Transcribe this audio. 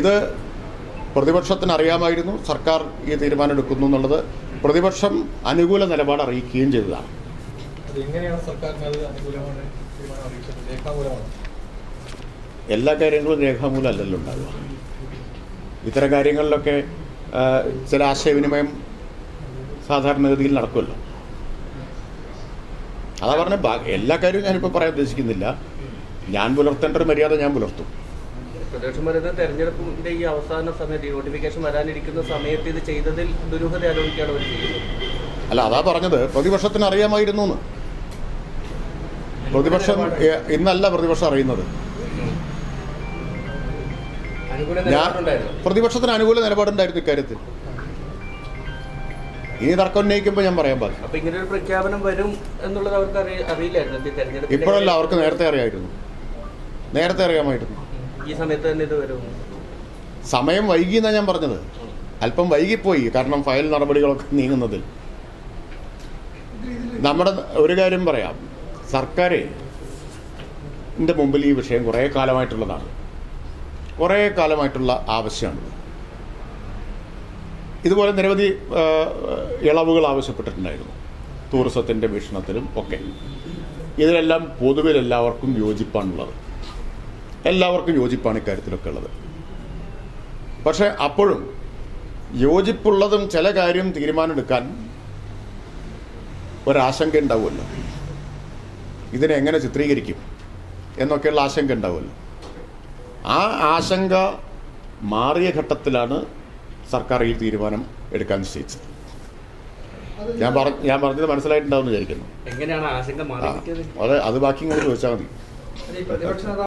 ഇത് പ്രതിപക്ഷത്തിന് അറിയാമായിരുന്നു സർക്കാർ ഈ തീരുമാനം എടുക്കുന്നു എന്നുള്ളത്. പ്രതിപക്ഷം അനുകൂല നിലപാട് അറിയിക്കുകയും ചെയ്തതാണ്. എല്ലാ കാര്യങ്ങളും രേഖാമൂലം അല്ലല്ലോ ഉണ്ടാവുക. ഇത്തരം കാര്യങ്ങളിലൊക്കെ ചില ആശയവിനിമയം സാധാരണഗതിയിൽ നടക്കുമല്ലോ. അതാ പറഞ്ഞ എല്ലാ കാര്യവും ഞാനിപ്പോൾ പറയാൻ ഉദ്ദേശിക്കുന്നില്ല. ഞാൻ പുലർത്തേണ്ട ഒരു മര്യാദ ഞാൻ പുലർത്തും. പ്രതിപക്ഷം പറയുന്നത് തെരഞ്ഞെടുപ്പിന്റെ ഈ അവസാന സമയത്ത് നോട്ടിഫിക്കേഷൻ വരാനിരിക്കുന്ന സമയത്ത് ഇത് ചെയ്തതിൽ ദുരൂഹത ആരോപിക്കുകയാണ് അവർ ചെയ്യുന്നത്. അല്ല, അതാ പറഞ്ഞത് പ്രതിപക്ഷത്തിന് അറിയാമായിരുന്നു എന്ന്. പ്രതിപക്ഷം ഇന്നല്ല പ്രതിപക്ഷം അറിയുന്നത്. പ്രതിപക്ഷത്തിന് അനുകൂല നിലപാടുണ്ടായിരുന്നു ഇക്കാര്യത്തിൽ. ഇനി തർക്കം ഉന്നയിക്കുമ്പോൾ ഞാൻ പറയാൻ പാടില്ല. അപ്പൊ ഇങ്ങനെ ഒരു പ്രഖ്യാപനം വരും എന്നുള്ളത് അവർക്ക് അറിയില്ലായിരുന്നു. ഇപ്പോഴല്ല, അവർക്ക് നേരത്തെ അറിയായിരുന്നു. നേരത്തെ അറിയാമായിരുന്നു. ഈ സമയത്ത് തന്നെ ഇത് വരും. സമയം വൈകി എന്നാണ് ഞാൻ പറഞ്ഞത്. അല്പം വൈകിപ്പോയി, കാരണം ഫയൽ നടപടികളൊക്കെ നീങ്ങുന്നതിൽ. നമ്മുടെ ഒരു കാര്യം പറയാം, സർക്കാരിൻ്റെ മുമ്പിൽ ഈ വിഷയം കുറേ കാലമായിട്ടുള്ളതാണ്. കുറേ കാലമായിട്ടുള്ള ആവശ്യമാണ്. ഇതുപോലെ നിരവധി ഇളവുകൾ ആവശ്യപ്പെട്ടിട്ടുണ്ടായിരുന്നു, ടൂറിസത്തിൻ്റെ വീക്ഷണത്തിലും ഒക്കെ. ഇതിലെല്ലാം പൊതുവിൽ എല്ലാവർക്കും യോജിപ്പാണുള്ളത്. എല്ലാവർക്കും യോജിപ്പാണ് ഇക്കാര്യത്തിലൊക്കെ ഉള്ളത്. പക്ഷേ അപ്പോഴും യോജിപ്പുള്ളതും ചില കാര്യം തീരുമാനമെടുക്കാൻ ഒരാശങ്ക ഉണ്ടാവുമല്ലോ. ഇതിനെ എങ്ങനെ ചിത്രീകരിക്കും എന്നൊക്കെയുള്ള ആശങ്ക ഉണ്ടാവുമല്ലോ. ആ ആശങ്ക മാറിയ ഘട്ടത്തിലാണ് സർക്കാർ ഈ തീരുമാനം എടുക്കാൻ നിശ്ചയിച്ചത്. ഞാൻ പറഞ്ഞത് മനസ്സിലായിട്ടുണ്ടാവും എന്ന് വിചാരിക്കുന്നു. എങ്ങനെയാണ് ആശങ്ക മാറിയത്? അത് ബാക്കി ഇങ്ങനെ ചോദിച്ചാൽ മതി.